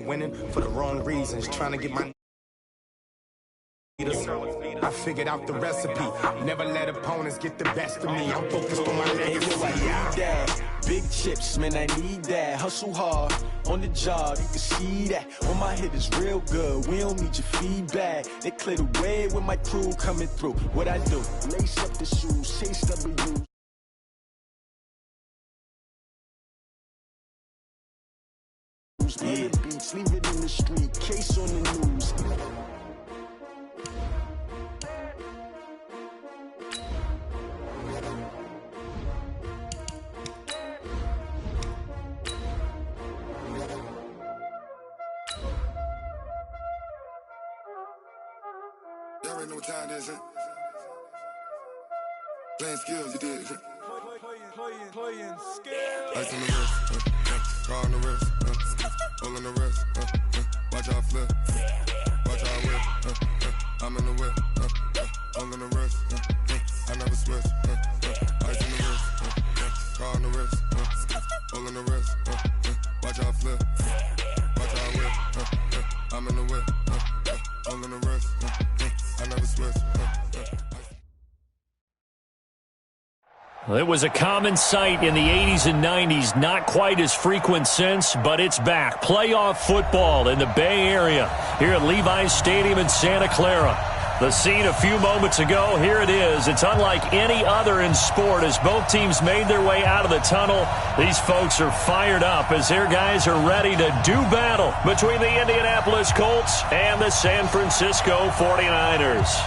winning for the wrong reasons, trying to get my I figured out the recipe. Never let opponents get the best of me. I'm focused on my legacy. Big chips, man, I need that. Hustle hard on the job, you can see that. When my hit is real good, we don't need your feedback. They clear the way when my crew coming through. What I do? Lace up the shoes, chase W. Yeah, beats, leave it in the street, case on the news. Y'all already know what time it is, huh? Playing skills, you did. Playing skills. Ice on the wrist, car on the wrist, hole in the wrist, watch out flip, watch out whip, I'm in the whip, hole in the wrist, I never switch, ice on the wrist, car on the wrist, hole in the wrist, watch out flip, watch out whip, I'm in the whip, hole in the wrist, I never switch. It was a common sight in the 80s and 90s, not quite as frequent since, but it's back. Playoff football in the Bay Area here at Levi's Stadium in Santa Clara. The scene a few moments ago, here it is. It's unlike any other in sport as both teams made their way out of the tunnel. These folks are fired up as their guys are ready to do battle between the Indianapolis Colts and the San Francisco 49ers.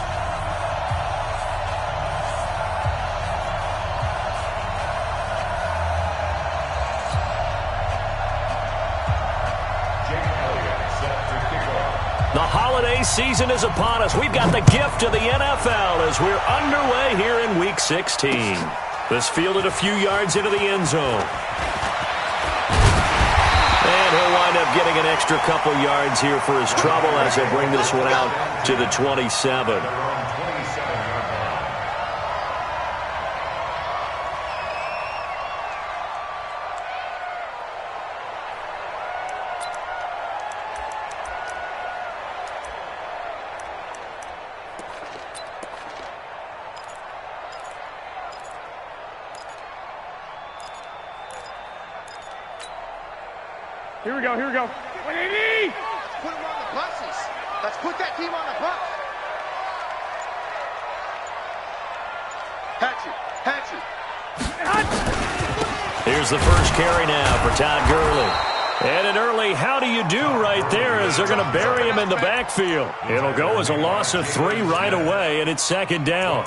The holiday season is upon us. We've got the gift of the NFL as we're underway here in Week 16. This fielded a few yards into the end zone. And he'll wind up getting an extra couple yards here for his trouble as they bring this one out to the 27. Here we go. What do you need? Put them on the buses. Let's put that team on the bus. Hatchet. Here's the first carry now for Todd Gurley. And an early how do you do right there as they're going to bury him in the backfield. It'll go as a loss of 3 right away, and it's second down.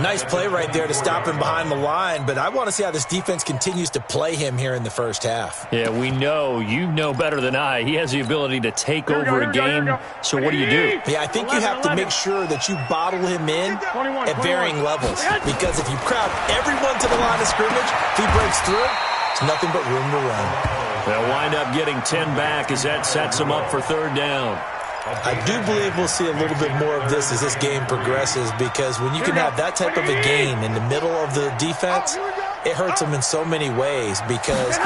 Nice play right there to stop him behind the line, but I want to see how this defense continues to play him here in the first half. Yeah, we know. You know better than I. He has the ability to take over a game, so what do you do? Yeah, I think you have to make sure that you bottle him in at varying levels, because if you crowd everyone to the line of scrimmage, if he breaks through, it's nothing but room to run. They'll wind up getting 10 back as that sets them up for third down. I do believe we'll see a little bit more of this as this game progresses, because when you can have that type of a game in the middle of the defense, it hurts them in so many ways, because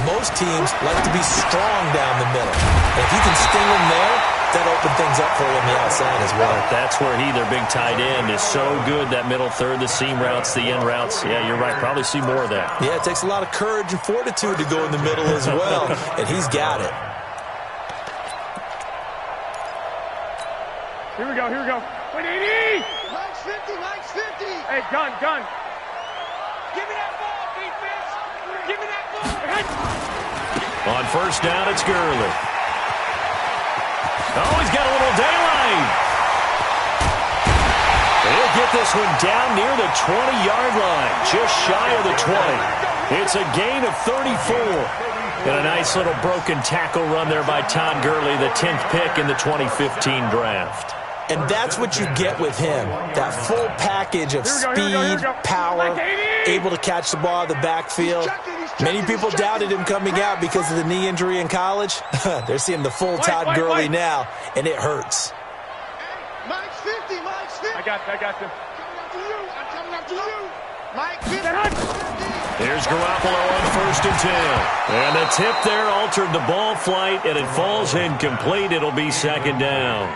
most teams like to be strong down the middle. And if you can sting them there, that opens things up for you on the outside as well. That's where he, their big tight end, is so good, that middle third, the seam routes, the in routes. Yeah, you're right. Probably see more of that. Yeah, it takes a lot of courage and fortitude to go in the middle as well, and he's got it. Here we go. What do you need? Mike's 50. Hey, gun. Give me that ball, defense. Give me that ball. On first down, it's Gurley. Oh, he's got a little daylight. He'll get this one down near the 20-yard line, just shy of the 20. It's a gain of 34. And a nice little broken tackle run there by Todd Gurley, the 10th pick in the 2015 draft. And that's what you get with him, that full package of speed, power, able to catch the ball in the backfield. Many people doubted him coming out because of the knee injury in college. They're seeing the full Todd Gurley now, and it hurts. Mike's 50. I got you. I'm coming up to you. Mike 50. Here's Garoppolo on 1st and 10. And the tip there altered the ball flight, and it falls incomplete. It'll be 2nd down.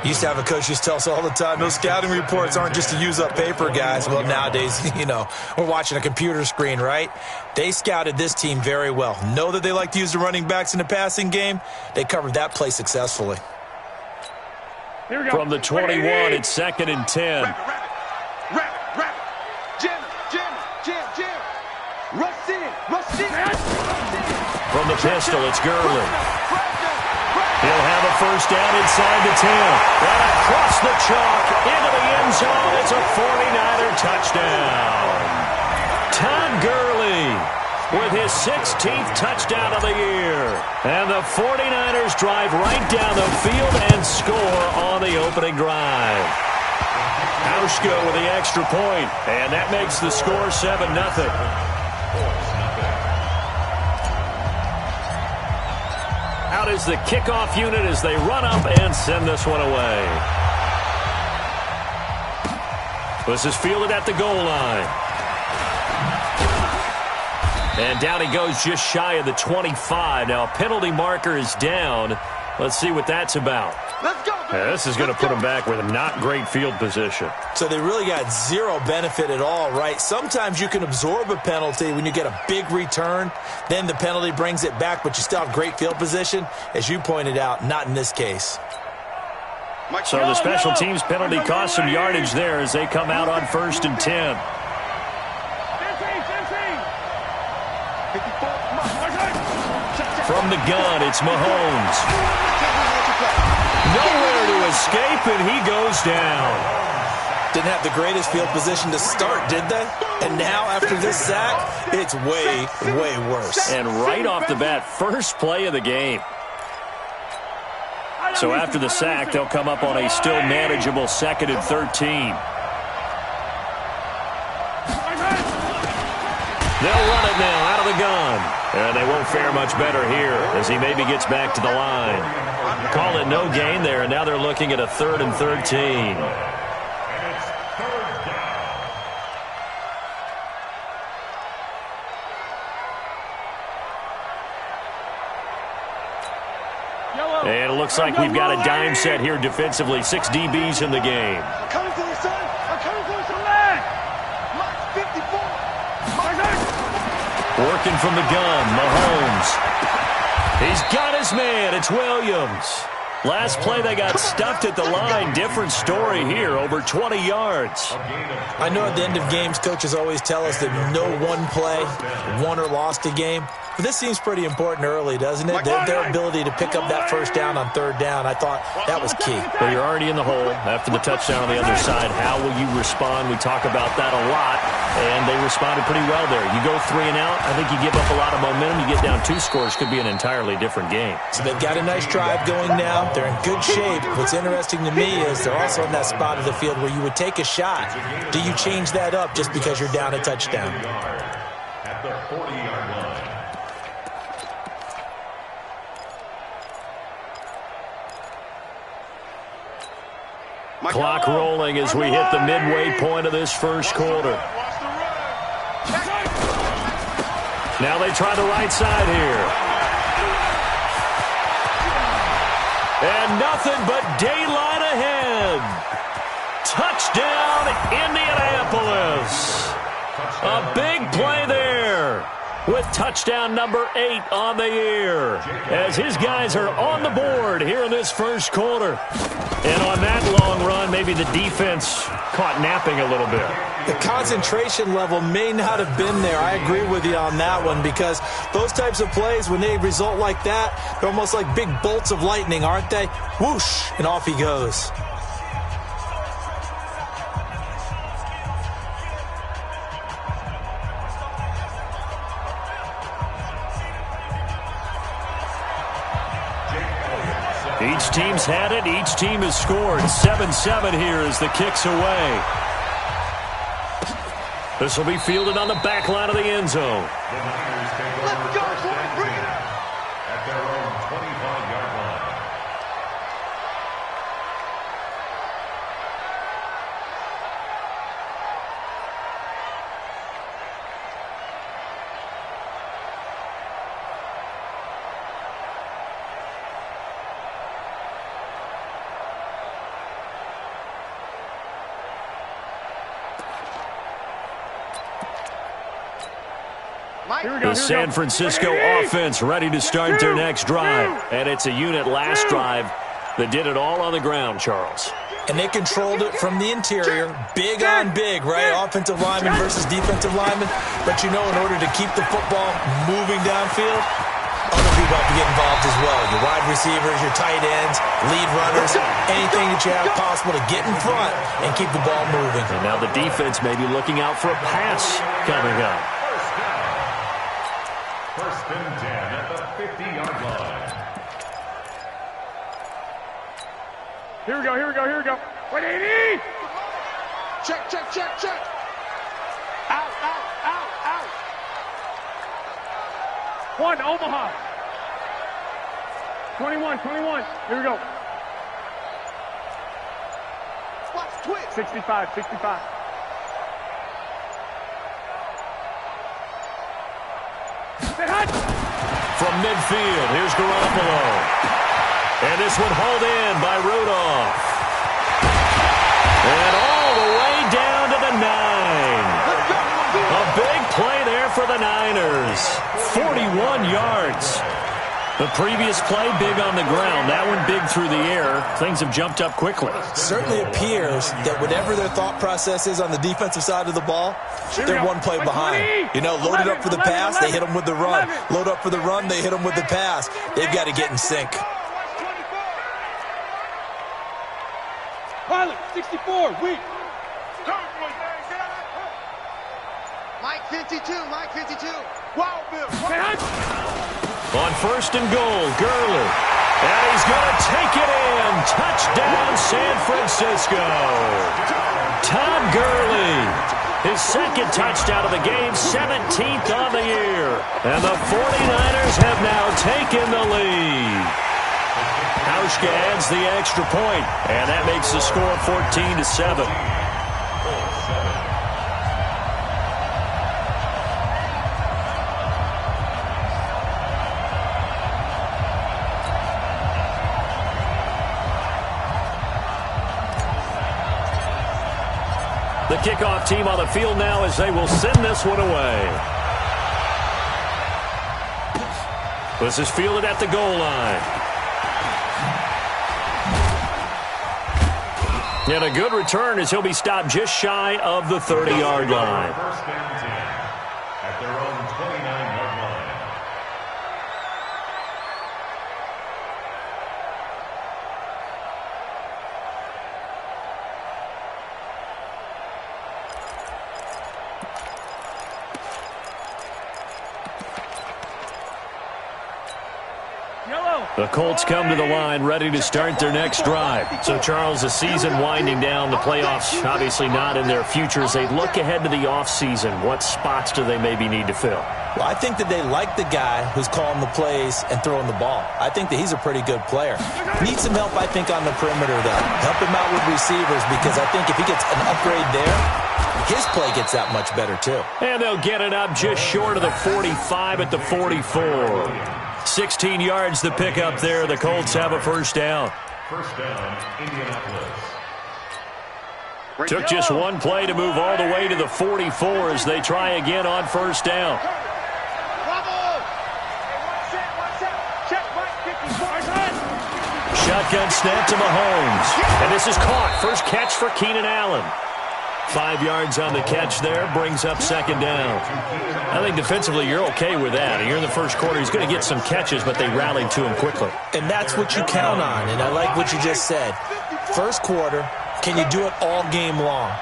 Used to have a coach used to tell us all the time, those scouting reports aren't just to use up paper, guys. Well, nowadays, we're watching a computer screen, right? They scouted this team very well. Know that they like to use the running backs in the passing game. They covered that play successfully. Here we go. From the 21, it's 2nd and 10. From the pistol, it's Gurley. He'll have a 1st down inside the 10. Right across the chalk, into the end zone. It's a 49er touchdown. Todd Gurley with his 16th touchdown of the year. And the 49ers drive right down the field and score on the opening drive. Hauschka with the extra point, and that makes the score 7-0. Out is the kickoff unit as they run up and send this one away. This is fielded at the goal line. And down he goes just shy of the 25. Now a penalty marker is down. Let's see what that's about. Let's go. This is going to put him back with not great field position. So they really got zero benefit at all, right? Sometimes you can absorb a penalty when you get a big return. Then the penalty brings it back, but you still have great field position. As you pointed out, not in this case. So the special teams penalty cost some yardage there as they come out on 1st and 10. From the gun, it's Mahomes. Nowhere to escape, and he goes down. Didn't have the greatest field position to start, did they? And now, after this sack, it's way, way worse. And right off the bat, first play of the game. So after the sack, they'll come up on a still manageable 2nd and 13. They'll run it now out of the gun. And they won't fare much better here as he maybe gets back to the line. Call it no gain there, and now they're looking at a 3rd and 13. And it looks like we've got a dime set here defensively. 6 DBs in the game. I'm coming for you, son. I'm coming for you, son. Mark 54. Working from the gun, Mahomes. He's got his man. It's Williams. Last play, they got stuffed at the line. Different story here, over 20 yards. I know at the end of games, coaches always tell us that no one play won or lost a game. But this seems pretty important early, doesn't it? Their ability to pick up that 1st down on 3rd down, I thought that was key. Well, you're already in the hole after the touchdown on the other side. How will you respond? We talk about that a lot, and they responded pretty well there. You go 3 and out, I think you give up a lot of momentum. You get down 2 scores, could be an entirely different game. So they've got a nice drive going now. They're in good shape. What's interesting to me is they're also in that spot of the field where you would take a shot. Do you change that up just because you're down a touchdown? At the 40-yard line. Clock rolling as we hit the midway point of this first quarter. Now they try the right side here. And nothing but daylight ahead. Touchdown, Indianapolis. A big play there with touchdown number 8 on the year as his guys are on the board here in this first quarter. And on that long run, maybe the defense caught napping a little bit. The concentration level may not have been there. I agree with you on that one because those types of plays, when they result like that, they're almost like big bolts of lightning, aren't they? Whoosh, and off he goes. Each team's had it. Each team has scored. 7-7 here as the kick's away. This will be fielded on the back line of the end zone. Let's go, boy. Bring it up. At their own 25-yard line. The San Francisco offense ready to start their next drive. And it's a unit last drive that did it all on the ground, Charles. And they controlled it from the interior, big on big, right? Offensive lineman versus defensive lineman. But you know, in order to keep the football moving downfield, other people have to get involved as well. Your wide receivers, your tight ends, lead runners, anything that you have possible to get in front and keep the ball moving. And now the defense may be looking out for a pass coming up. First and 10 at the 50-yard line. Here we go, here we go, here we go. 180! Check, check, check, check. Out, out, out, out. One, Omaha. 21, 21. Here we go. Watch, twitch. 65, 65. From midfield, here's Garoppolo. And this one hauled in by Rudolph. And all the way down to the 9. A big play there for the Niners. 41 yards. The previous play, big on the ground. That one big through the air. Things have jumped up quickly. Certainly appears that whatever their thought process is on the defensive side of the ball, they're one play behind. You know, loaded up for the pass, they hit them with the run. Load up for the run, they hit them with the pass. They've got to get in sync. Pilot, 64, weak. Mike 52, Mike 52. Wow, Bill. On first and goal, Gurley. And he's going to take it in. Touchdown, San Francisco. Todd Gurley. His second touchdown of the game, 17th on the year. And the 49ers have now taken the lead. Hauschka adds the extra point, and that makes the score 14-7. The kickoff team on the field now as they will send this one away. This is fielded at the goal line. And a good return as he'll be stopped just shy of the 30-yard line. First and 10 at their own 29-yard line. The Colts come to the line ready to start their next drive. So, Charles, the season winding down, the playoffs obviously not in their future. As they look ahead to the offseason, what spots do they maybe need to fill? Well, I think that they like the guy who's calling the plays and throwing the ball. I think that he's a pretty good player. Needs some help, I think, on the perimeter, though. Help him out with receivers, because I think if he gets an upgrade there, his play gets that much better, too. And they'll get it up just short of the 45 at the 44. 16 yards to pick up there. The Colts have a first down. First down, Indianapolis. Took just one play to move all the way to the 44 as they try again on first down. Shotgun snap to Mahomes. And this is caught. First catch for Keenan Allen. 5 yards on the catch there, brings up second down. I think defensively you're okay with that. You're in the first quarter. He's going to get some catches, but they rallied to him quickly. And that's what you count on, and I like what you just said. First quarter, can you do it all game long?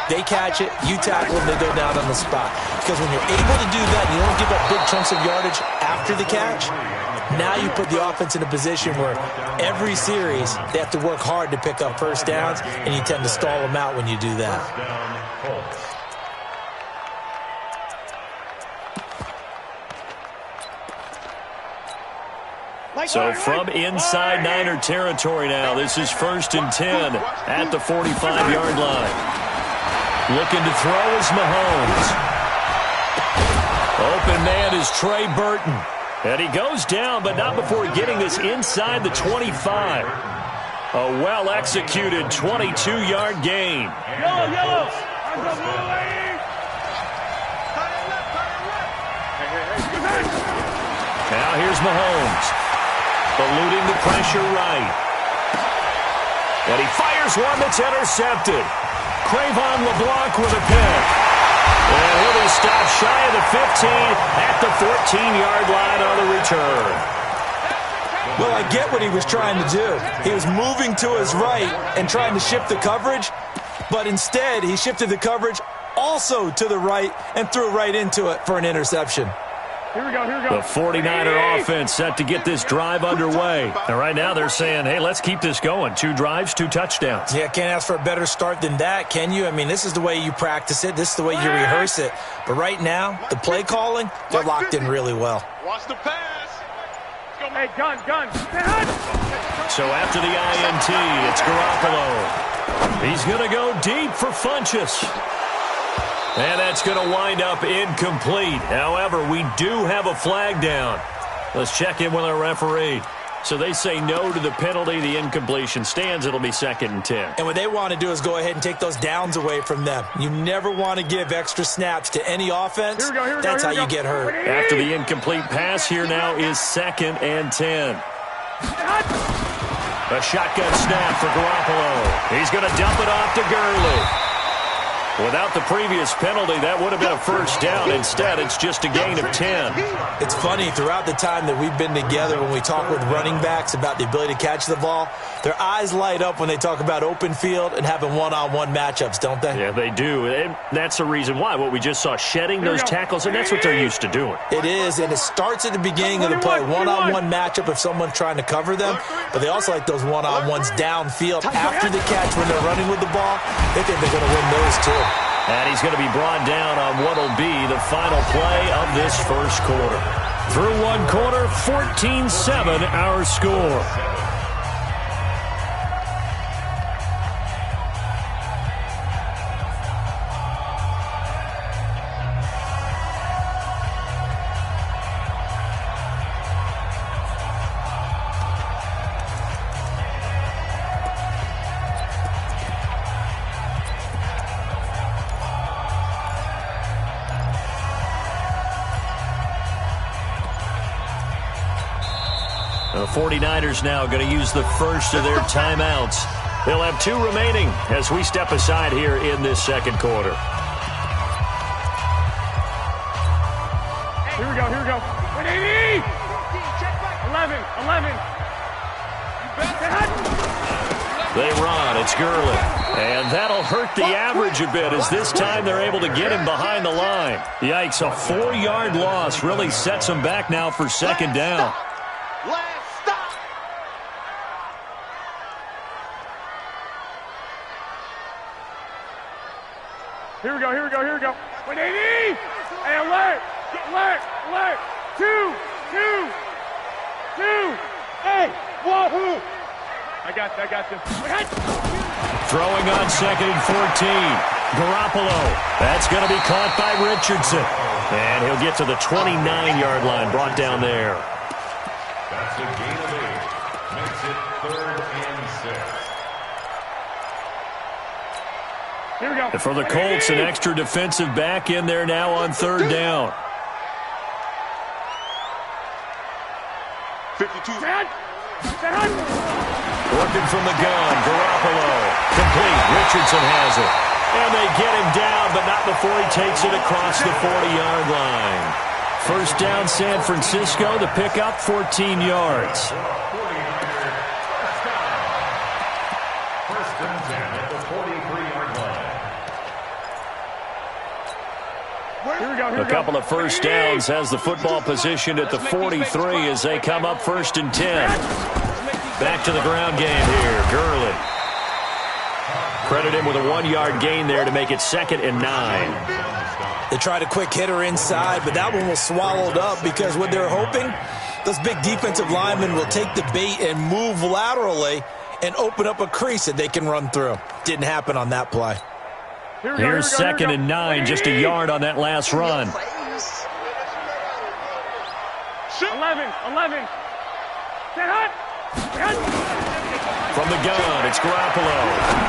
They catch it, you tackle them, they go down on the spot. Because when you're able to do that, you don't give up big chunks of yardage after the catch, now you put the offense in a position where every series they have to work hard to pick up first downs, and you tend to stall them out when you do that. So from inside Niner territory now, this is first and 10 at the 45-yard line. Looking to throw is Mahomes. Open man is Trey Burton. And he goes down, but not before getting this inside the 25. A well-executed 22-yard gain. Yellow, yellow. Now here's Mahomes. Eluding the pressure right. And he fires one that's intercepted. Crayvon LeBlanc with a pick. And he'll be stopped shy of the 15 at the 14-yard line on the return. Well, I get what he was trying to do. He was moving to his right and trying to shift the coverage, but instead he shifted the coverage also to the right and threw right into it for an interception. Here we go, here we go. The 49er offense set to get this drive underway. And right now they're saying, hey, let's keep this going. 2 drives, 2 touchdowns. Yeah, can't ask for a better start than that, can you? I mean, this is the way you practice it. This is the way you rehearse it. But right now, the play calling, they're locked in really well. Watch the pass. Let's go, hey, gun. So after the INT, it's Garoppolo. He's going to go deep for Funchess. And that's going to wind up incomplete. However, we do have a flag down. Let's check in with our referee. So they say no to the penalty. The incompletion stands. It'll be 2nd and 10. And what they want to do is go ahead and take those downs away from them. You never want to give extra snaps to any offense. Here we go, That's how you get hurt. After the incomplete pass, here now is 2nd and 10. A shotgun snap for Garoppolo. He's going to dump it off to Gurley. Without the previous penalty, that would have been a first down. Instead, it's just a gain of 10. It's funny, throughout the time that we've been together, when we talk with running backs about the ability to catch the ball, their eyes light up when they talk about open field and having one-on-one matchups, don't they? Yeah, they do. And that's the reason why. What we just saw, shedding those tackles, and that's what they're used to doing. It is, and it starts at the beginning of the play. One-on-one matchup if someone's trying to cover them, but they also like those one-on-ones downfield after the catch when they're running with the ball. They think they're going to win those, too. And he's going to be brought down on what will be the final play of this first quarter. Through 1 quarter, 14-7 our score. The 49ers now going to use the first of their timeouts. They'll have 2 remaining as we step aside here in this second quarter. Here we go. 180! 11. They run. It's Gurley. And that'll hurt the average a bit as this time they're able to get him behind the line. Yikes, a 4-yard loss really sets them back now for 2nd down. Here we go. 180! Hey, alert! 2! Hey, wahoo! I got this. Throwing on 2nd and 14. Garoppolo. That's going to be caught by Richardson. And he'll get to the 29-yard line, brought down there. That's a gain of 8. Makes it 3rd and 6. Here we go. And for the Colts, an extra defensive back in there now on 3rd down. 52. Working from the gun, Garoppolo. Complete. Richardson has it. And they get him down, but not before he takes it across the 40-yard line. First down, San Francisco. The pickup, 14 yards. First and 10 at the 43-yard line. Here we go. A couple of first downs, has the football positioned at the 43 as they come up 1st and 10. Back to the ground game here, Gurley. Credit him with a 1-yard gain there to make it 2nd and 9. They tried a quick hitter inside, but that one was swallowed up because what they're hoping, those big defensive linemen will take the bait and move laterally and open up a crease that they can run through. Didn't happen on that play. Here's 2nd and 9, just a yard on that last run. 11. From the gun, it's Garoppolo.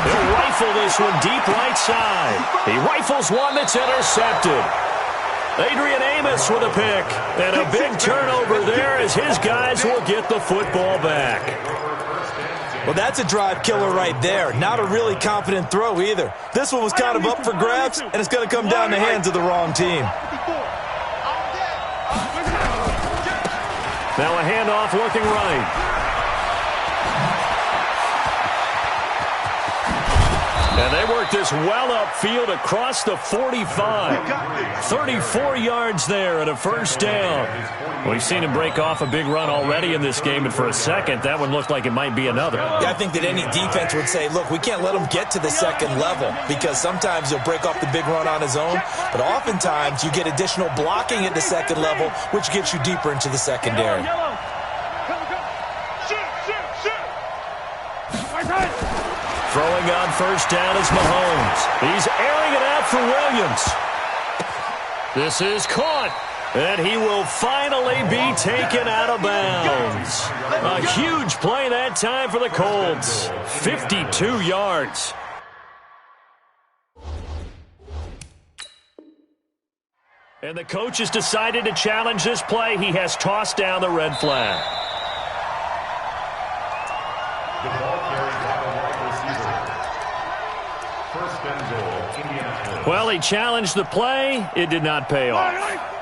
He'll rifle this one deep right side. He rifles one that's intercepted. Adrian Amos with a pick. And a big turnover there as his guys will get the football back. Well, that's a drive killer right there. Not a really confident throw either. This one was kind of up for grabs, and it's going to come down the hands of the wrong team. Now a handoff looking right. And they work this well upfield across the 45. 34 yards there and a first down. We've seen him break off a big run already in this game, and for a second, that one looked like it might be another. Yeah, I think that any defense would say, look, we can't let him get to the second level because sometimes he'll break off the big run on his own, but oftentimes you get additional blocking at the second level, which gets you deeper into the secondary. Throwing on first down is Mahomes. He's airing it out for Williams. This is caught, and he will finally be taken out of bounds. A huge play that time for the Colts. 52 yards. And the coach has decided to challenge this play. He has tossed down the red flag. The ball carried by the wide receiver. First and goal, Indianapolis. Well, he challenged the play. It did not pay off.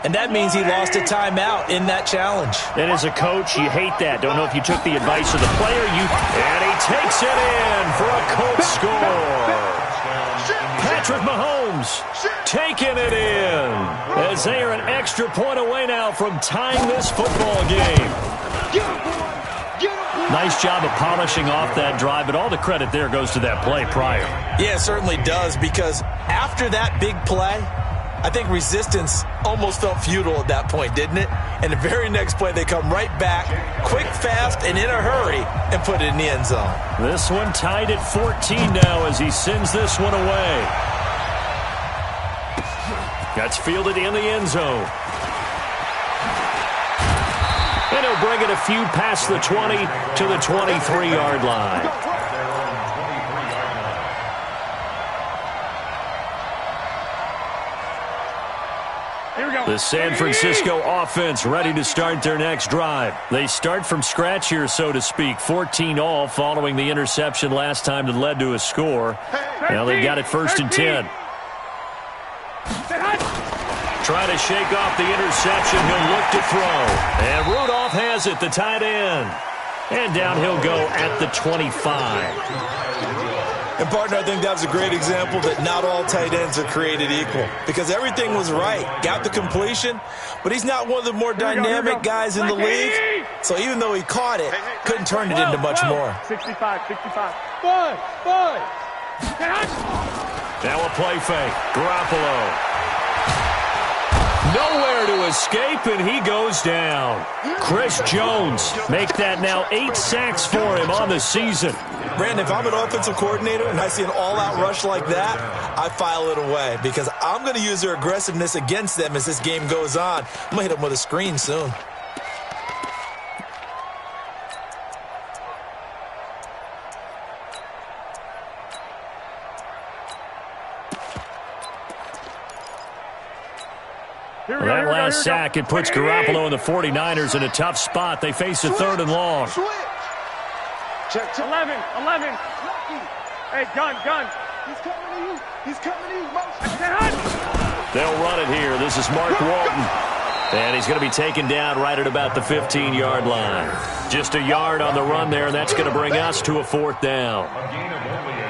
And that means he lost a timeout in that challenge. And as a coach, you hate that. Don't know if you took the advice of the player. And he takes it in for a Colts score. Patrick Mahomes taking it in as they are an extra point away now from tying this football game. Nice job of polishing off that drive, but all the credit there goes to that play prior. Yeah, it certainly does, because after that big play, I think resistance almost felt futile at that point, didn't it? And the very next play, they come right back, quick, fast, and in a hurry, and put it in the end zone. This one tied at 14 now as he sends this one away. That's fielded in the end zone. And he'll bring it a few past the 20 to the 23-yard line. The San Francisco offense ready to start their next drive. They start from scratch here, so to speak. 14 all following the interception last time that led to a score. Now they've got it 1st and 10. Trying to shake off the interception. He'll look to throw. And Rudolph has it, the tight end. And down he'll go at the 25. And, partner, I think that was a great example that not all tight ends are created equal, because everything was right. Got the completion, but he's not one of the more dynamic guys in the league. So even though he caught it, couldn't turn it into much more. 65. Now a play fake. Garoppolo. Nowhere to escape, and he goes down. Chris Jones make that now 8 sacks for him on the season. Brandon, if I'm an offensive coordinator and I see an all-out rush like that, I file it away, because I'm going to use their aggressiveness against them as this game goes on. I'm going to hit them with a screen soon. Well, that last sack, it puts Garoppolo and the 49ers in a tough spot. They face a 3rd and long. Check 11. Hey, gun. He's coming to you. They'll run it here. This is Mark Walton. And he's going to be taken down right at about the 15-yard line. Just a yard on the run there, and that's going to bring us to a 4th down.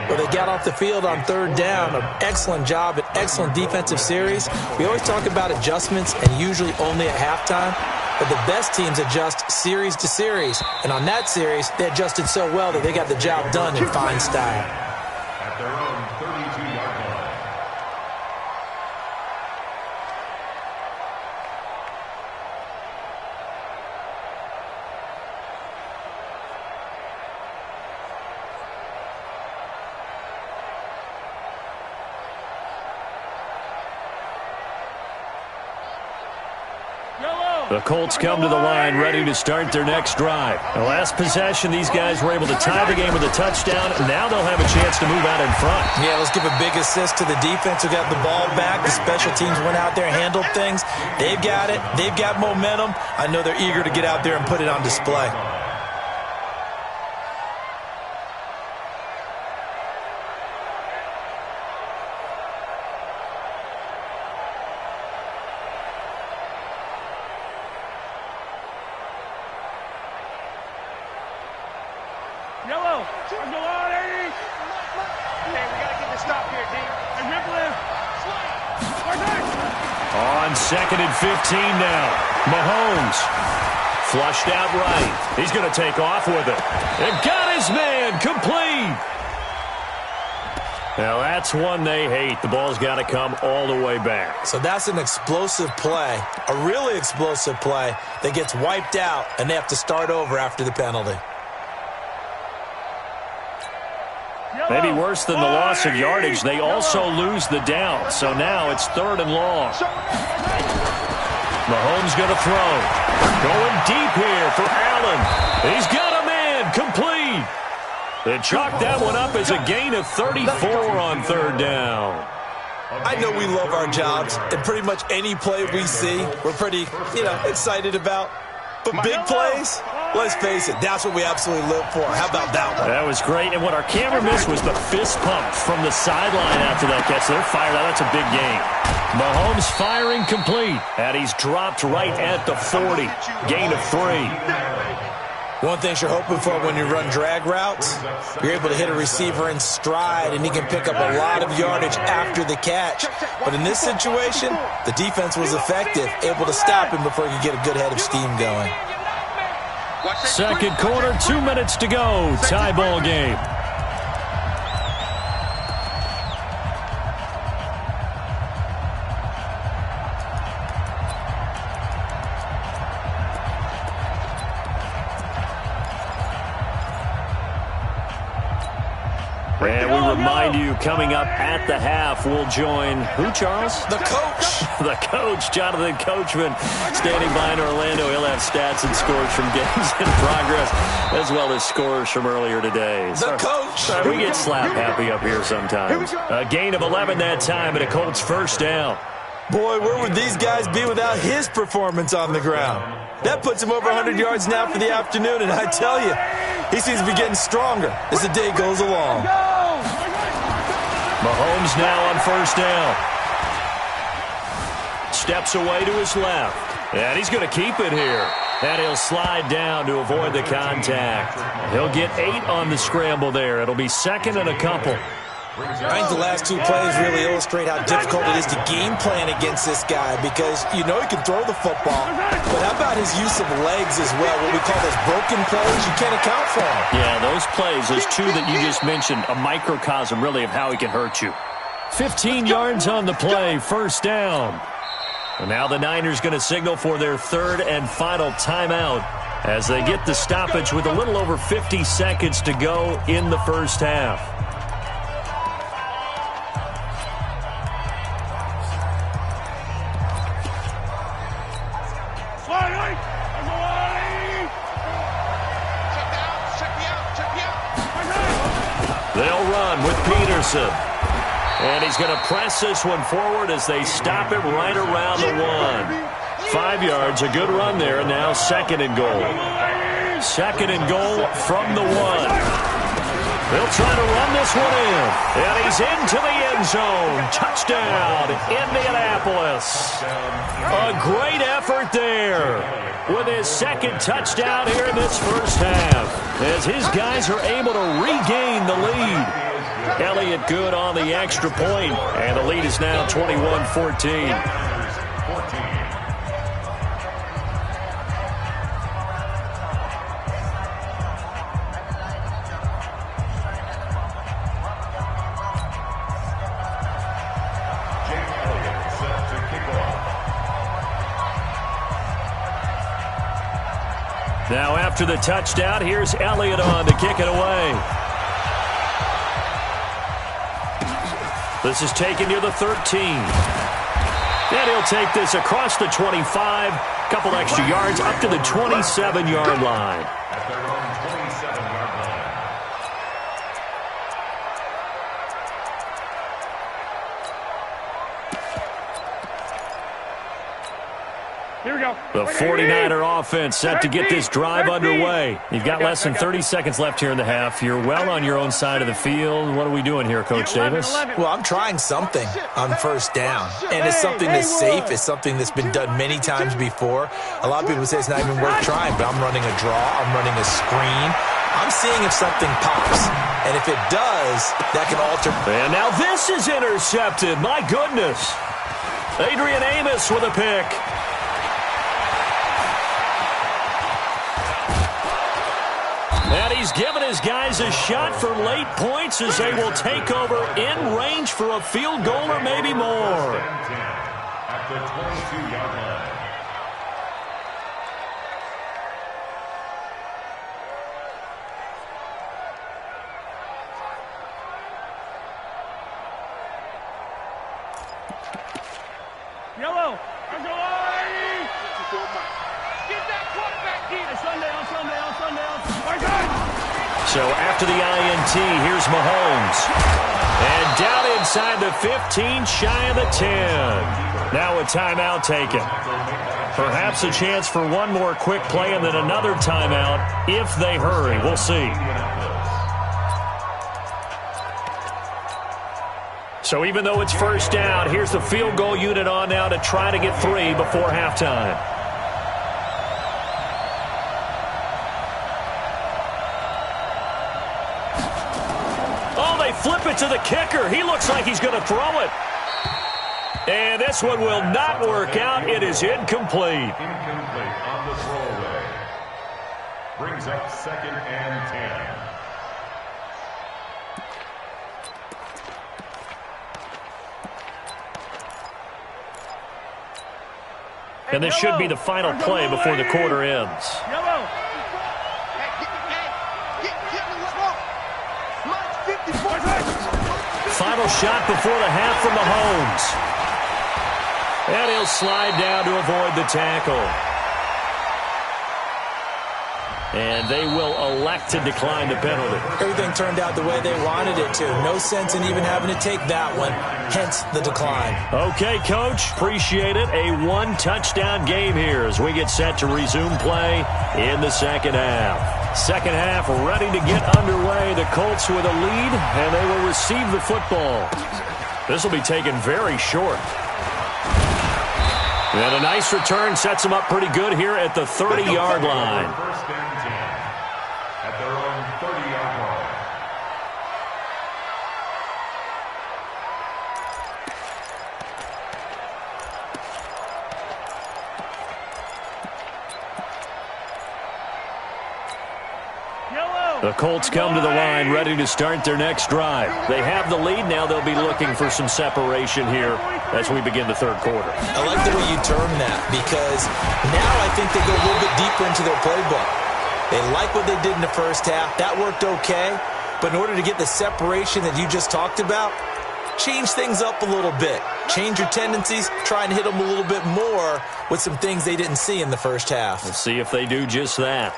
Well, they got off the field on 3rd down. An excellent job, an excellent defensive series. We always talk about adjustments, and usually only at halftime. But the best teams adjust series to series. And on that series, they adjusted so well that they got the job done in fine style. At their own 32-yard line. Yellow. The Colts come to the line ready to start their next drive. The last possession, these guys were able to tie the game with a touchdown. Now they'll have a chance to move out in front. Yeah, let's give a big assist to the defense who got the ball back. The special teams went out there, handled things. They've got it. They've got momentum. I know they're eager to get out there and put it on display. Yellow. Go on, 80. Okay, we got to get the stop here, team. And Ripley. On 2nd and 15 now. Mahomes. Flushed out right. He's going to take off with it. And got his man complete. Now that's one they hate. The ball's got to come all the way back. So that's an explosive play, a really explosive play that gets wiped out, and they have to start over after the penalty. Maybe worse than the loss of yardage, they also lose the down. So now it's 3rd and long. Mahomes going to throw. Going deep here for Allen. He's got a man complete. They chalk that one up as a gain of 34 on 3rd down. I know we love our jobs, and pretty much any play we see, we're pretty, excited about. But big plays, let's face it, that's what we absolutely live for. How about that one? That was great, and what our camera missed was the fist pump from the sideline after that catch. They're fired out. That's a big gain. Mahomes firing complete, and he's dropped right at the 40. Gain of 3. One thing you're hoping for when you run drag routes, you're able to hit a receiver in stride, and he can pick up a lot of yardage after the catch. But in this situation, the defense was effective, able to stop him before he could get a good head of steam going. Second quarter, 2 minutes to go. Tie ball game. And we remind you, coming up at the half, we'll join who, Charles? The coach. The coach, Jonathan Coachman, standing by in Orlando. He'll have stats and scores from games in progress, as well as scores from earlier today. The coach. We get slap happy up here sometimes. A gain of 11 that time, and a Colts first down. Boy, where would these guys be without his performance on the ground? That puts him over 100 yards now for the afternoon, and I tell you, he seems to be getting stronger as the day goes along. Mahomes now on first down. Steps away to his left. And he's going to keep it here. And he'll slide down to avoid the contact. He'll get 8 on the scramble there. It'll be 2nd and a couple. I think the last 2 plays really illustrate how difficult it is to game plan against this guy, because you know he can throw the football, but how about his use of legs as well? What we call those broken plays, you can't account for them. Yeah, those plays, those 2 that you just mentioned, a microcosm really of how he can hurt you. 15 yards on the play, first down. And now the Niners going to signal for their 3rd and final timeout as they get the stoppage with a little over 50 seconds to go in the first half. They'll run with Peterson. And he's going to press this one forward as they stop it right around the 1. 5 yards, a good run there. And now 2nd and goal. 2nd and goal from the 1. They'll try to run this one in. And he's into the end zone. Touchdown, Indianapolis. A great effort there with his 2nd touchdown here in this first half, as his guys are able to regain the lead. Elliott good on the extra point, and the lead is now 21-14. Now after the touchdown, here's Elliott on to kick it away. This is taken near the 13. And he'll take this across the 25 Couple extra yards up to the 27-yard line. At their own 27-yard line. Here we go. The 49er offense set to get this drive underway. You've got less than 30 seconds left here in the half. You're well on your own side of the field. What are we doing here, Coach Davis? Well, I'm trying something on first down, and it's something that's safe. It's something that's been done many times before. A lot of people say it's not even worth trying, but I'm running a draw. I'm running a screen. I'm seeing if something pops, and if it does, that can alter. And now this is intercepted. My goodness. Adrian Amos with a pick. And he's given his guys a shot for late points as they will take over in range for a field goal or maybe more. At the 22-yard line. Yellow. Get that quarterback deep. So after the INT, here's Mahomes. And down inside the 15, shy of the 10. Now a timeout taken. Perhaps a chance for one more quick play and then another timeout if they hurry. We'll see. So even though it's first down, here's the field goal unit on now to try to get 3 before halftime. Flip it to the kicker. He looks like he's going to throw it. And this one will not work out. It is incomplete. Incomplete on the throwaway. Brings up 2nd and 10. And this should be the final play before the quarter ends. Final shot before the half from Mahomes. And he'll slide down to avoid the tackle. And they will elect to decline the penalty. Everything turned out the way they wanted it to. No sense in even having to take that one, hence the decline. Okay, Coach, appreciate it. A one-touchdown game here as we get set to resume play in the second half. Second half ready to get underway. The Colts with a lead, and they will receive the football. This will be taken very short. And a nice return sets them up pretty good here at the 30-yard line. First and 10 at their own 30-yard line. The Colts come to the line ready to start their next drive. They have the lead. Now they'll be looking for some separation here as we begin the third quarter. I like the way you term that because now I think they go a little bit deeper into their playbook. They like what they did in the first half. That worked okay. But in order to get the separation that you just talked about, change things up a little bit. Change your tendencies. Try and hit them a little bit more with some things they didn't see in the first half. We'll see if they do just that.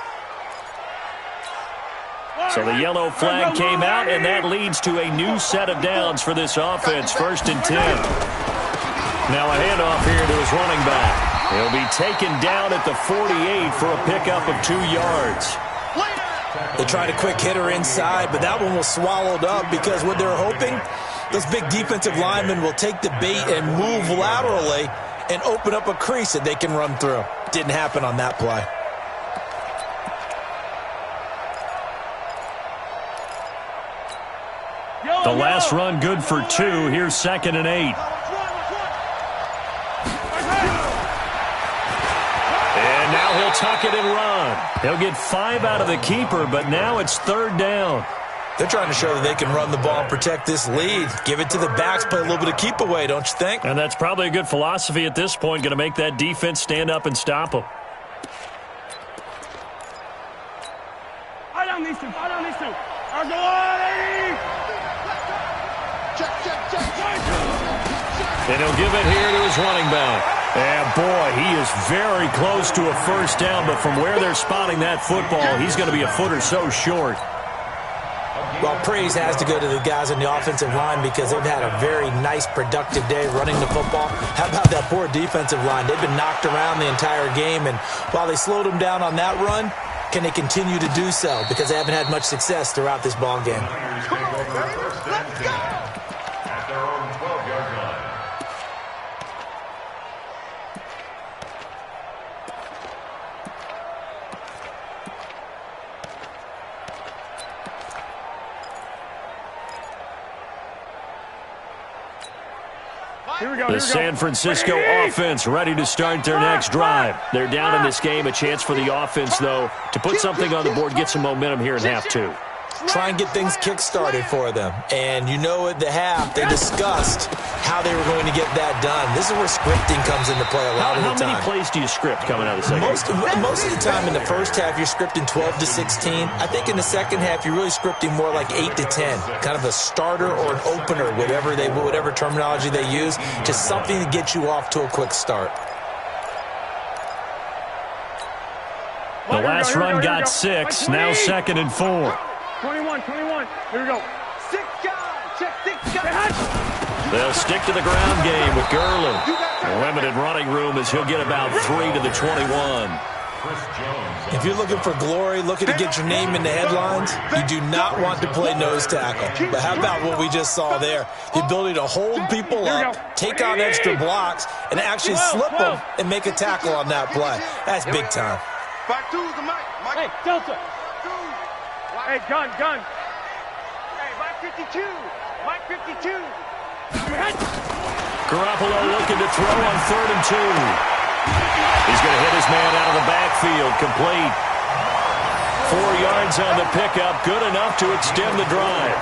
So the yellow flag came out, and that leads to a new set of downs for this offense. 1st and 10. Now a handoff here to his running back. He'll be taken down at the 48 for a pickup of 2 yards. They tried a quick hitter inside, but that one was swallowed up because what they're hoping, those big defensive linemen will take the bait and move laterally and open up a crease that they can run through. Didn't happen on that play. The last run good for 2. Here's 2nd and 8. And now he'll tuck it and run. He'll get 5 out of the keeper, but now it's 3rd down. They're trying to show that they can run the ball and protect this lead. Give it to the backs, play a little bit of keep away, don't you think? And that's probably a good philosophy at this point, going to make that defense stand up and stop them. Eye down these two. I'll go And he'll give it here to his running back. And boy, he is very close to a first down, but from where they're spotting that football, he's going to be a foot or so short. Well, praise has to go to the guys on the offensive line because they've had a very nice, productive day running the football. How about that poor defensive line? They've been knocked around the entire game, and while they slowed them down on that run, can they continue to do so? Because they haven't had much success throughout this ball game. Let's go! At their own 12-yard line. The San Francisco offense ready to start their next drive. They're down in this game. A chance for the offense, though, to put something on the board, get some momentum here in half two. Try and get things kick-started for them. And you know at the half, they discussed how they were going to get that done. This is where scripting comes into play a lot of the time. How many plays do you script coming out of the second? Most of the time in the first half, you're scripting 12 to 16. I think in the second half, you're really scripting more like 8 to 10. Kind of a starter or an opener, whatever terminology they use, just something to get you off to a quick start. The last run got 6, now 2nd and 4. 21. Here we go. 6 guys. Check 6 guys. They'll stick to the ground game with Gurley. Limited running room as he'll get about 3 to the 21. If you're looking for glory, looking to get your name in the headlines, you do not want to play nose tackle. But how about what we just saw there? The ability to hold people up, take on extra blocks, and actually slip them and make a tackle on that play. That's big time. Hey, Delta. Hey, gun. Hey, Mike 52. Mike 52. Garoppolo looking to throw on 3rd and 2. He's going to hit his man out of the backfield. Complete. 4 yards on the pickup. Good enough to extend the drive.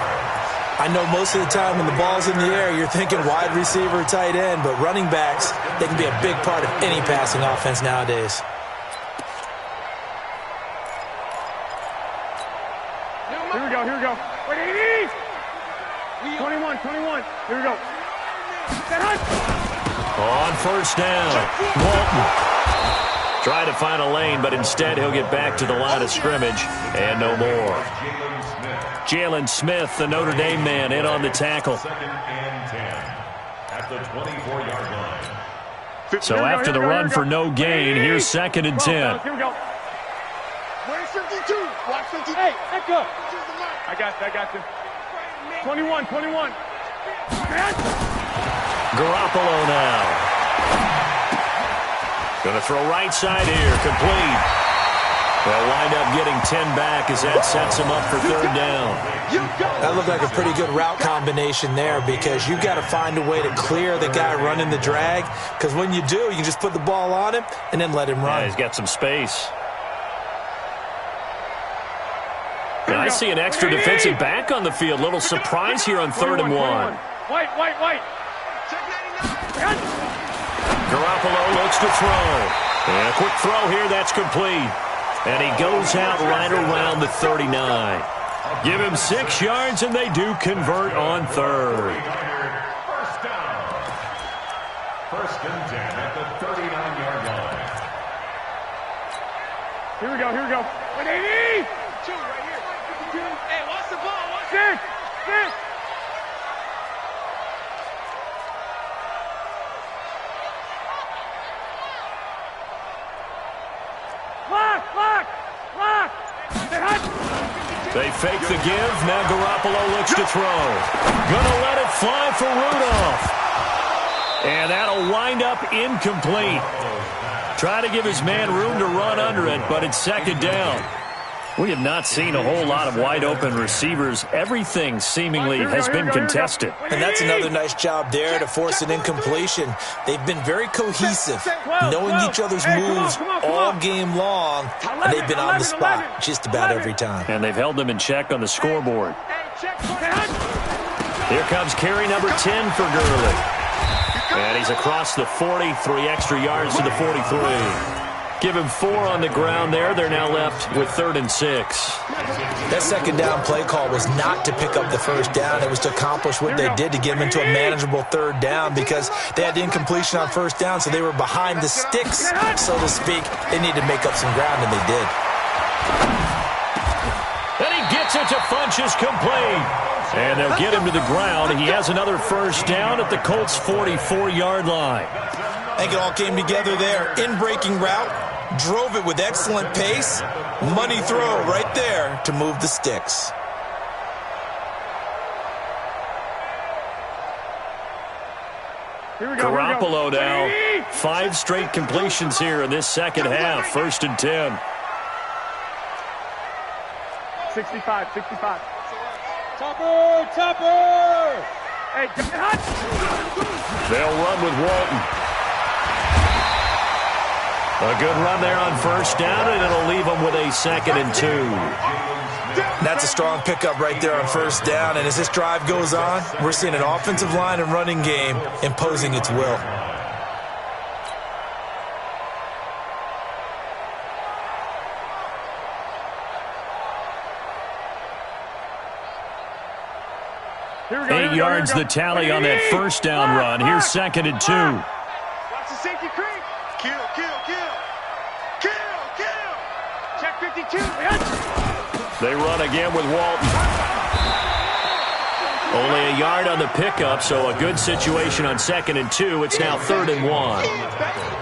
I know most of the time when the ball's in the air, you're thinking wide receiver, tight end, but running backs, they can be a big part of any passing offense nowadays. Here we go. Wait, 80! 21. Here we go. On first down, Walton. Try to find a lane, but instead he'll get back to the line of scrimmage and no more. Jalen Smith, the Notre Dame man, in on the tackle. 2nd and 10 at the 24-yard line. So after the run for no gain, here's 2nd and 10. Here we go. Where's 52? Watch 52. Hey, Echo. I got you. 21. Garoppolo now. Going to throw right side here. Complete. They'll wind up getting 10 back as that sets him up for 3rd down. That looked like a pretty good route combination there because you've got to find a way to clear the guy running the drag because when you do, you can just put the ball on him and then let him run. Yeah, he's got some space. And I see an extra defensive back on the field. Little surprise here on 3rd and 1. White. Garoppolo looks to throw. And a quick throw here, that's complete. And he goes out right around the 39. Give him 6 yards, and they do convert on 3rd. First down. 1st and 10 at the 39-yard line. Here we go. 180! 2 right here. Hey, watch the ball. Watch it. 6. Lock. They fake the give. Now Garoppolo looks to throw. Gonna let it fly for Rudolph. And that'll wind up incomplete. Try to give his man room to run under it, but it's 2nd down. We have not seen a whole lot of wide-open receivers. Everything seemingly has been contested. And that's another nice job there to force an incompletion. They've been very cohesive, knowing each other's moves all game long, and they've been on the spot just about every time. And they've held them in check on the scoreboard. Here comes carry number 10 for Gurley. And he's across the 40, 3 extra yards to the 43. Give him 4 on the ground there. They're now left with 3rd and 6. That second down play call was not to pick up the first down. It was to accomplish what they did to get them into a manageable 3rd down because they had incompletion on first down, so they were behind the sticks, so to speak. They needed to make up some ground, and they did. And he gets it to Funchess complete. And they'll get him to the ground. He has another first down at the Colts' 44-yard line. I think it all came together there. In-breaking route, drove it with excellent pace. Money throw right there to move the sticks. Garoppolo now. 5 straight completions here in this second half. 1st and 10. 65. Topper! Hey, they'll run with Walton. A good run there on first down, and it'll leave them with a 2nd and 2. That's a strong pickup right there on first down, and as this drive goes on, we're seeing an offensive line and running game imposing its will. Eight yards the tally on that first down run. Here's 2nd and 2. Watch the safety creep. Kill. Check 52. They run again with Walton. Only a yard on the pickup, so a good situation on 2nd and 2. It's now 3rd and 1.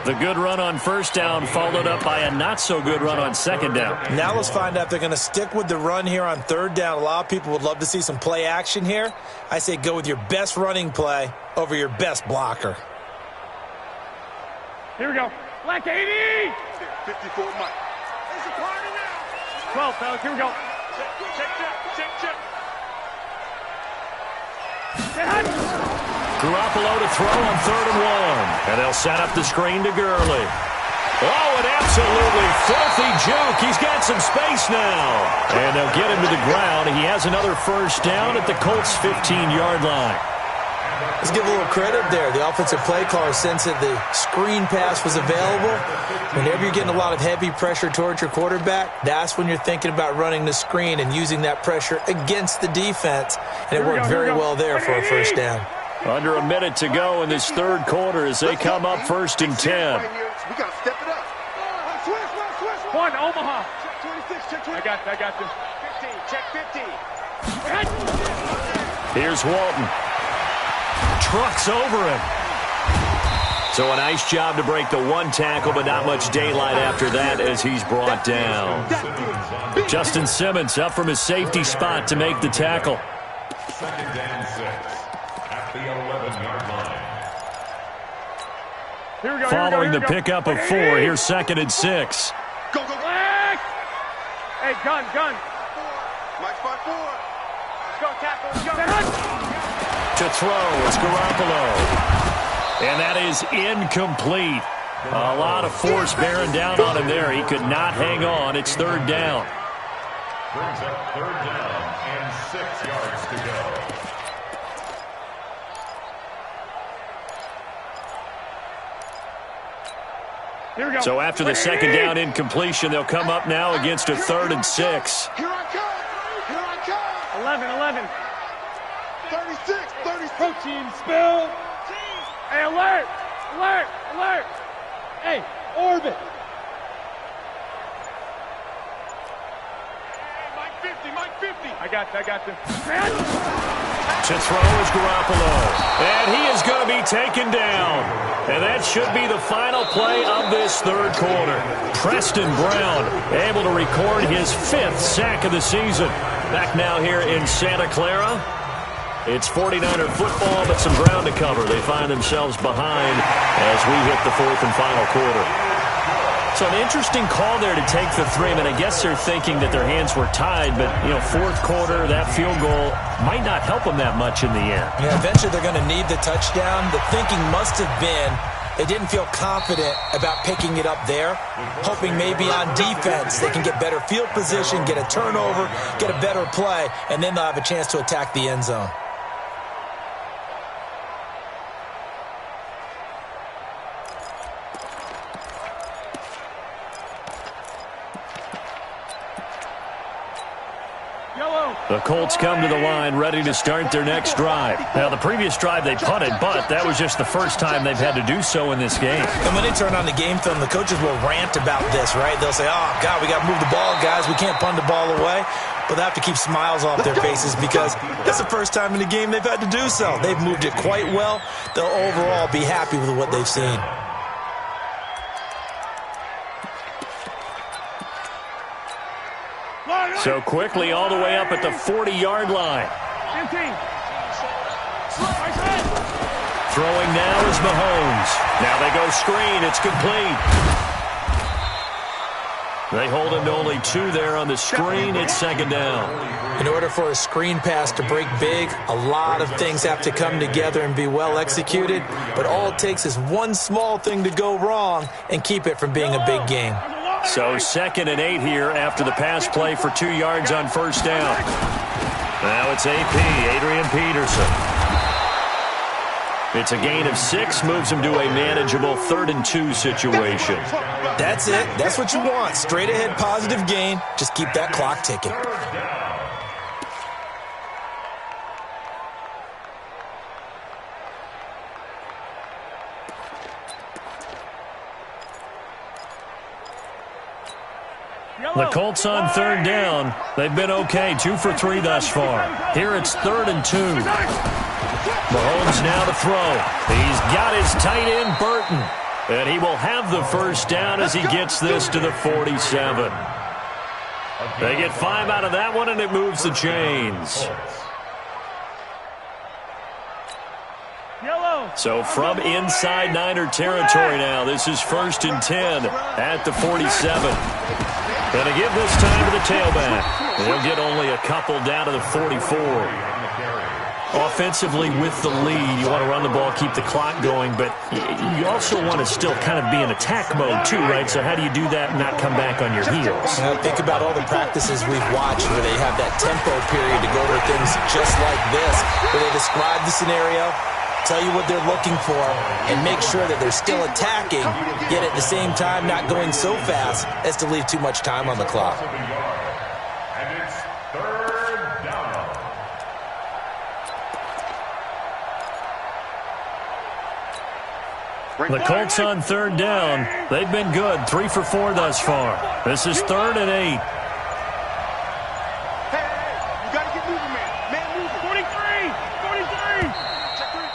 The good run on first down followed up by a not-so-good run on 2nd down. Now let's find out if they're going to stick with the run here on 3rd down. A lot of people would love to see some play action here. I say go with your best running play over your best blocker. Here we go. Black 80! 54 Mike. There's a party now. 12, fellas. Here we go. Check. Garoppolo to throw on 3rd and 1. And they'll set up the screen to Gurley. Oh, an absolutely filthy juke. He's got some space now. And they'll get him to the ground. He has another first down at the Colts' 15-yard line. Let's give a little credit there. The offensive play caller sensed that the screen pass was available. Whenever you're getting a lot of heavy pressure towards your quarterback, that's when you're thinking about running the screen and using that pressure against the defense. And it worked very well there for a first down. Under a minute to go in this 3rd quarter as they come up 1st and 10. We got to step it up. Swiss. One, Omaha. Check 26, check 26. I got this. 15, check 50. Here's Walton. Trucks over him. So a nice job to break the 1 tackle, but not much daylight after that as he's brought down. Justin Simmons up from his safety spot to make the tackle. 2nd and 6 at the 11-yard line. Here we go. Following the pickup of 4, here's 2nd and 6. Go. Black! Hey, gun. Mike 5-4. Let's go, tackle. Let's go. To throw is Garoppolo. And that is incomplete. A lot of force bearing down on him there. He could not hang on. It's 3rd down. Brings up 3rd down and 6 yards to go. Here we go. So after the 2nd down incompletion, they'll come up now against a 3rd and 6. Here I come. 11. 36. Protein spill. Hey, alert. Hey, orbit. Mike 50. I got this. To throw is Garoppolo. And he is going to be taken down. And that should be the final play of this 3rd quarter. Preston Brown able to record his 5th sack of the season. Back now here in Santa Clara. It's 49er football, but some ground to cover. They find themselves behind as we hit the 4th and final quarter. So an interesting call there to take the 3. I mean, I guess they're thinking that their hands were tied, but, 4th quarter, that field goal might not help them that much in the end. Yeah, eventually they're going to need the touchdown. The thinking must have been they didn't feel confident about picking it up there, hoping maybe on defense they can get better field position, get a turnover, get a better play, and then they'll have a chance to attack the end zone. The Colts come to the line ready to start their next drive. Now, the previous drive they punted, but that was just the first time they've had to do so in this game. And when they turn on the game film, the coaches will rant about this, right? They'll say, oh, God, we got to move the ball, guys. We can't punt the ball away. But they have to keep smiles off their faces because it's the first time in the game they've had to do so. They've moved it quite well. They'll overall be happy with what they've seen. So quickly all the way up at the 40-yard line. Throwing now is Mahomes. Now they go screen. It's complete. They hold him to only 2 there on the screen. It's second down. In order for a screen pass to break big, a lot of things have to come together and be well executed. But all it takes is one small thing to go wrong and keep it from being a big game. So 2nd and 8 here after the pass play for 2 yards on first down. Now it's Adrian Peterson. It's a gain of 6, moves him to a manageable 3rd and 2 situation. That's it. That's what you want. Straight ahead positive gain. Just keep that clock ticking. The Colts on 3rd down. They've been okay, 2 for 3 thus far. Here it's 3rd and 2. Mahomes now to throw. He's got his tight end, Burton. And he will have the first down as he gets this to the 47. They get 5 out of that one, and it moves the chains. So from inside Niner territory now, this is 1st and 10 at the 47. Going to give this time to the tailback. They'll get only a couple down to the 44. Offensively with the lead, you want to run the ball, keep the clock going, but you also want to still kind of be in attack mode too, right? So how do you do that and not come back on your heels? Think about all the practices we've watched where they have that tempo period to go over things just like this, where they describe the scenario, tell you what they're looking for, and make sure that they're still attacking, yet at the same time not going so fast as to leave too much time on the clock. And it's 3rd down. The Colts on 3rd down. They've been good, 3 for 4 thus far. This is 3rd and 8.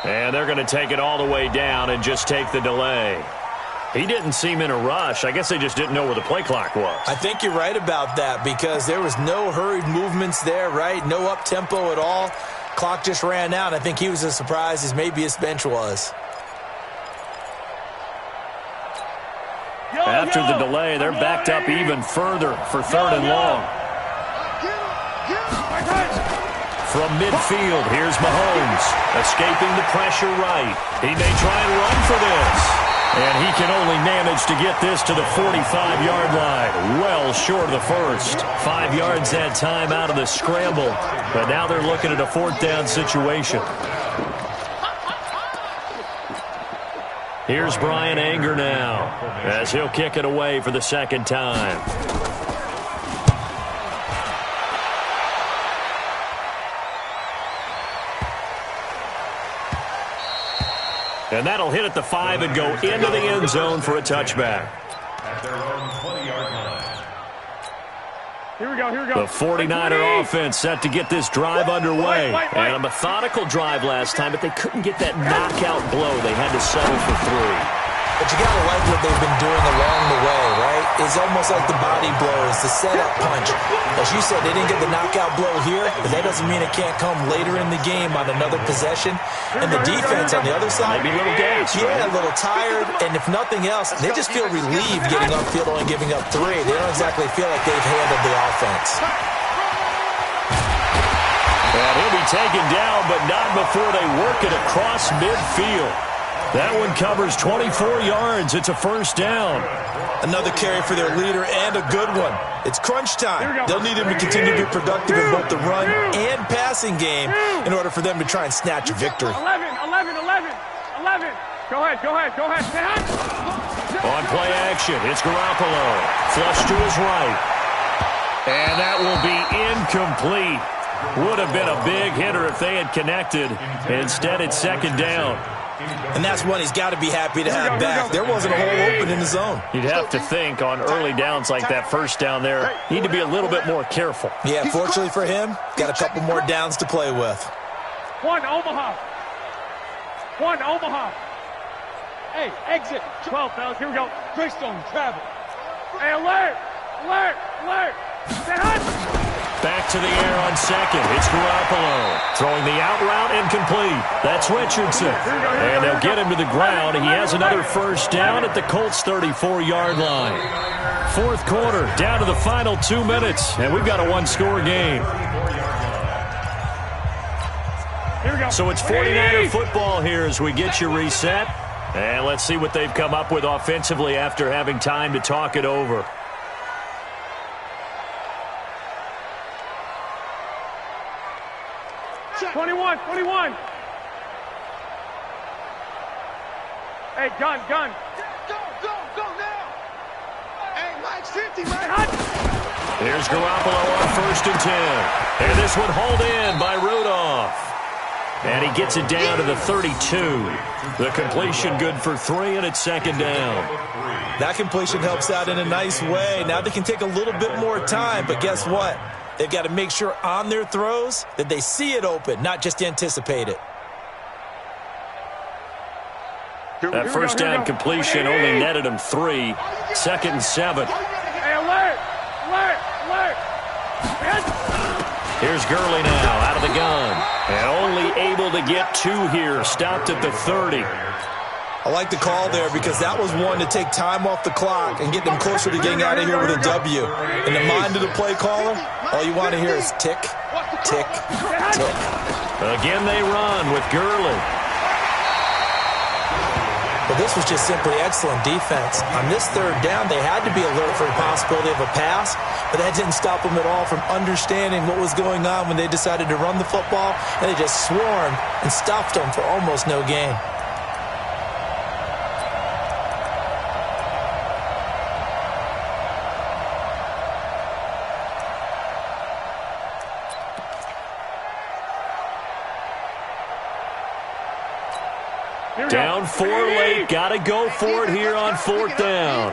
And they're going to take it all the way down and just take the delay. He didn't seem in a rush. I guess they just didn't know where the play clock was. I think you're right about that because there was no hurried movements there, right? No up-tempo at all. Clock just ran out. I think he was as surprised as maybe his bench was. After the delay, they're backed up even further for 3rd and long. From midfield, here's Mahomes, escaping the pressure right. He may try and run for this. And he can only manage to get this to the 45-yard line, well short of the first. 5 yards that time out of the scramble. But now they're looking at a 4th down situation. Here's Brian Anger now, as he'll kick it away for the 2nd time. And that'll hit at the 5 and go into the end zone for a touchback. At their own 20-yard line. Here we go. The 49er offense set to get this drive underway. And a methodical drive last time, but they couldn't get that knockout blow. They had to settle for 3. But you got to like what they've been doing along the way, right? It's almost like the body blows, the setup punch. As you said, they didn't get the knockout blow here, but that doesn't mean it can't come later in the game on another possession. And the defense on the other side, maybe a little gas, yeah, a little tired. And if nothing else, they just feel relieved getting upfield only giving up 3. They don't exactly feel like they've handled the offense. And he'll be taken down, but not before they work it across midfield. That one covers 24 yards. It's a 1st down. Another carry for their leader and a good one. It's crunch time. They'll need him to continue to be productive in both the run and passing game in order for them to try and snatch a victory. 11. Go ahead. On play action, it's Garoppolo. Flush to his right. And that will be incomplete. Would have been a big hitter if they had connected. Instead, it's second down. And that's one he's got to be happy to have back. There wasn't a hole open in the zone. You'd have to think on early downs like that first down there, need to be a little bit more careful. Yeah, fortunately for him, got a couple more downs to play with. One Omaha. Hey, exit. 12, fellas. Here we go. Greystone, travel. Hey, alert. Back to the air on second. It's Garoppolo. Throwing the out route incomplete. That's Richardson. And they'll get him to the ground. He has another first down at the Colts' 34-yard line. Fourth quarter, down to the final 2 minutes. And we've got a one-score game. So it's 49er football here as we get you reset. And let's see what they've come up with offensively after having time to talk it over. Twenty-one. Hey, gun. Go now. Hey, Mike's 50, Mike. Here's Garoppolo on 1st and 10. And this one hauled in by Rudolph. And he gets it down to the 32. The completion good for 3, and it's second down. That completion helps out in a nice way. Now they can take a little bit more time, but guess what? They've got to make sure on their throws that they see it open, not just anticipate it. That first down completion only netted him 3. 2nd and 7. Hey, alert. Here's Gurley now out of the gun. And only able to get 2 here. Stopped at the 30. I like the call there because that was one to take time off the clock and get them closer to getting out of here with a W. In the mind of the play caller, all you want to hear is tick, tick, tick. Again they run with Gurley. But this was just simply excellent defense. On this 3rd down, they had to be alert for the possibility of a pass, but that didn't stop them at all from understanding what was going on when they decided to run the football, and they just swarmed and stopped them for almost no gain. Down 4 late. Got to go for it here on 4th down.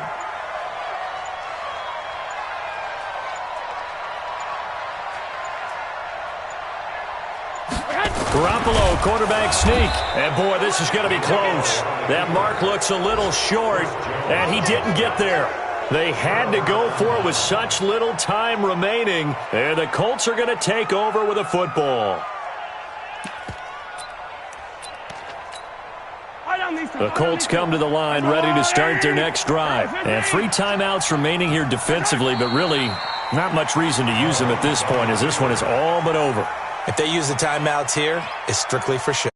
Garoppolo, quarterback sneak. And, boy, this is going to be close. That mark looks a little short, and he didn't get there. They had to go for it with such little time remaining. And the Colts are going to take over with a football. The Colts come to the line ready to start their next drive. And 3 timeouts remaining here defensively, but really not much reason to use them at this point as this one is all but over. If they use the timeouts here, it's strictly for show.